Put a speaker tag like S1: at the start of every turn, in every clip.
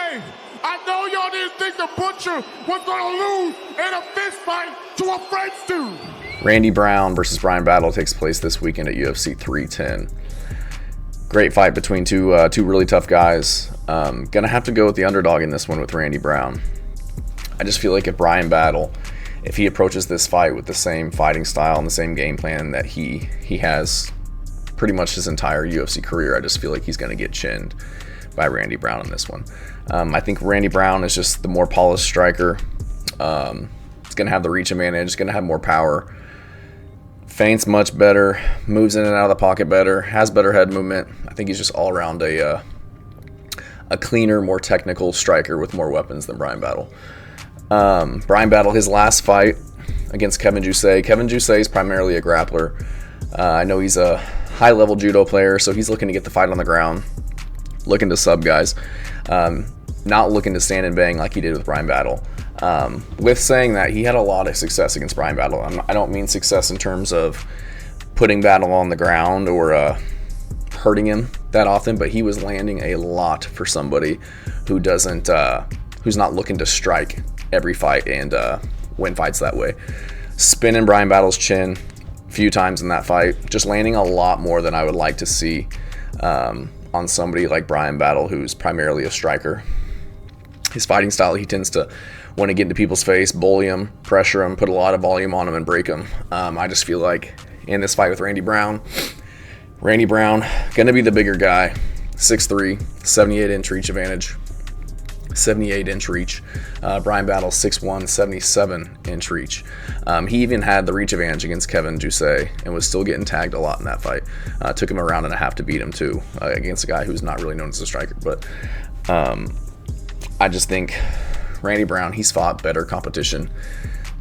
S1: Hey, I know y'all didn't think the Butcher was gonna lose in a fist fight to a French dude.
S2: Randy Brown versus Bryan Battle takes place this weekend at UFC 310. Great fight between two really tough guys. Gonna have to go with the underdog in this one with Randy Brown. I just feel like if Bryan Battle, if he approaches this fight with the same fighting style and the same game plan that he has pretty much his entire UFC career, I just feel like he's going to get chinned by Randy Brown in this one. I think Randy Brown is just the more polished striker. He's going to have the reach advantage. He's going to have more power. Feints much better. Moves in and out of the pocket better. Has better head movement. I think he's just all around a cleaner, more technical striker with more weapons than Bryan Battle. Bryan Battle, his last fight against Kevin Jousset. Kevin Jousset is primarily a grappler. I know he's a high-level judo player, so he's looking to get the fight on the ground, looking to sub guys, not looking to stand and bang like he did with Bryan Battle. With saying that, he had a lot of success against Bryan Battle. I don't mean success in terms of putting Battle on the ground or hurting him that often, but he was landing a lot for somebody who doesn't, who's not looking to strike every fight and win fights that way. Spinning Bryan Battle's chin a few times in that fight, just landing a lot more than I would like to see on somebody like Bryan Battle, who's primarily a striker. His fighting style, he tends to want to get into people's face, bully them, pressure them, put a lot of volume on them, and break them. I just feel like in this fight with Randy Brown, going to be the bigger guy, 6'3", 78-inch reach advantage. 78-inch reach. Bryan Battle 6'1", 77-inch reach. He even had the reach advantage against Kevin Jousset and was still getting tagged a lot in that fight. Took him a round and a half to beat him too, against a guy who's not really known as a striker. But I just think Randy Brown, he's fought better competition.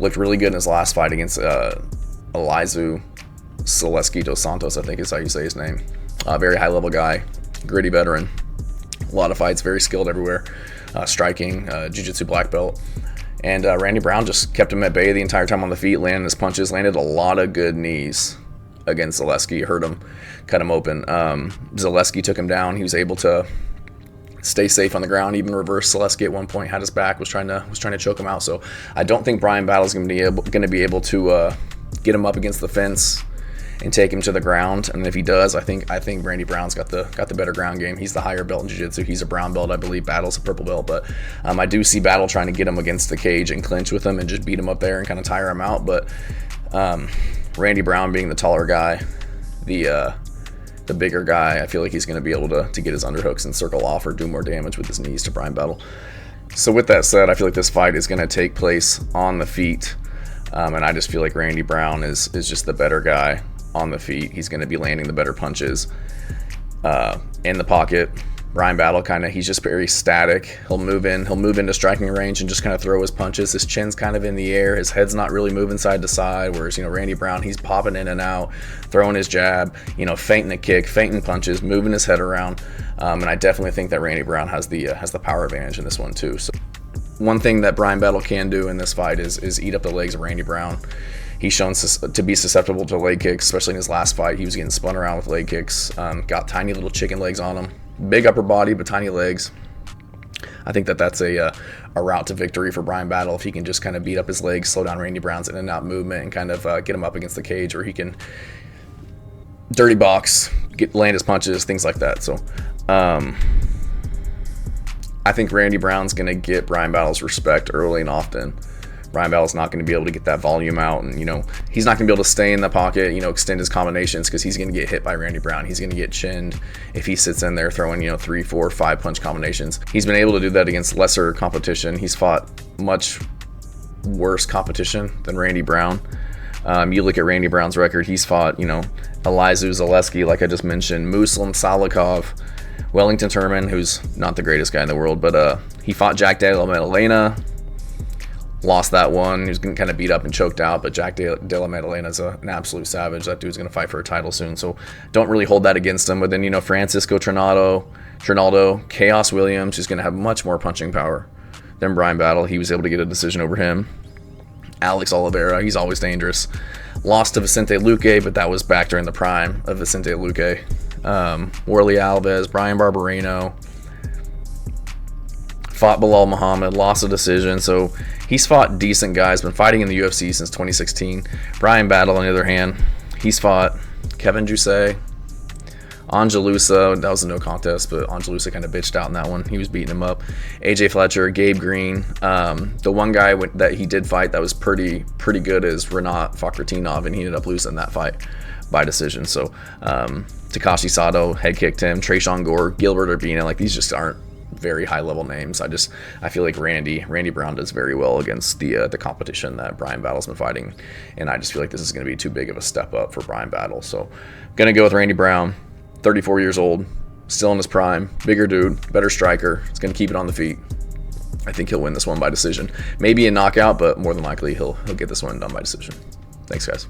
S2: Looked really good in his last fight against Elizu Zaleski dos Santos, I think is how you say his name. Very high-level guy, gritty veteran. A lot of fights, very skilled everywhere. Striking, jiu-jitsu black belt. And Randy Brown just kept him at bay the entire time on the feet, landing his punches, landed a lot of good knees against Zaleski, hurt him, cut him open. Zaleski took him down. He was able to stay safe on the ground, even reverse Zaleski at one point, had his back, was trying to choke him out. So I don't think Bryan Battle is going to be able to get him up against the fence and take him to the ground. And if he does, I think Randy Brown's got the better ground game. He's the higher belt in jiu-jitsu. He's a brown belt, I believe. Battle's a purple belt, but I do see Battle trying to get him against the cage and clinch with him and just beat him up there and kind of tire him out. But Randy Brown being the taller guy, the bigger guy, I feel like he's going to be able to get his underhooks and circle off or do more damage with his knees to Bryan Battle. So with that said, I feel like this fight is going to take place on the feet, and I just feel like Randy Brown is just the better guy on the feet. He's going to be landing the better punches in the pocket. Bryan Battle he's just very static. He'll move into striking range and just kind of throw his punches. His chin's kind of in the air. His head's not really moving side to side. Whereas, Randy Brown, he's popping in and out, throwing his jab, feinting a kick, feinting punches, moving his head around. And I definitely think that Randy Brown has the power advantage in this one too. So one thing that Bryan Battle can do in this fight is eat up the legs of Randy Brown. He's shown to be susceptible to leg kicks, especially in his last fight. He was getting spun around with leg kicks. Got tiny little chicken legs on him. Big upper body, but tiny legs. I think that's a route to victory for Bryan Battle if he can just kind of beat up his legs, slow down Randy Brown's in and out movement, and kind of get him up against the cage where he can dirty box, land his punches, things like that. So I think Randy Brown's going to get Bryan Battle's respect early and often. Bryan Battle's not going to be able to get that volume out, and he's not going to be able to stay in the pocket, extend his combinations, because he's going to get hit by Randy Brown. He's going to get chinned if he sits in there throwing 3, 4, 5 punch combinations. He's been able to do that against lesser competition. He's fought much worse competition than Randy Brown. You look at Randy Brown's record, he's fought Elizu Zaleski, like I just mentioned, Muslim Salikov, Wellington Turman, who's not the greatest guy in the world, but he fought Jack Della Maddalena. Lost that one. He was getting kind of beat up and choked out, but Jack Della Maddalena is an absolute savage. That dude's going to fight for a title soon, so don't really hold that against him. But then, Francisco Trinaldo, Chaos Williams, who's going to have much more punching power than Bryan Battle. He was able to get a decision over him. Alex Oliveira, he's always dangerous. Lost to Vicente Luque, but that was back during the prime of Vicente Luque. Warley Alves, Brian Barberino, Fought Bilal Muhammad, lost a decision. So he's fought decent guys, been fighting in the UFC since 2016. Bryan Battle, on the other hand, he's fought Kevin Jusay, Angelusa. That was a no contest, but Angelusa kind of bitched out in that one. He was beating him up. AJ Fletcher, Gabe Green. The one guy that he did fight that was pretty good is Renat Fakhratinov, and he ended up losing that fight by decision. So Takashi Sato head kicked him. Trayshawn Gore, Gilbert Urbina, like these just aren't very high level names. I feel like Randy Brown does very well against the competition that Bryan Battle's been fighting, and I just feel like this is going to be too big of a step up for Bryan Battle. So gonna go with Randy Brown. 34 years old, still in his prime, bigger dude, better striker. He's going to keep it on the feet. I think he'll win this one by decision. Maybe a knockout, but more than likely he'll get this one done by decision. Thanks, guys.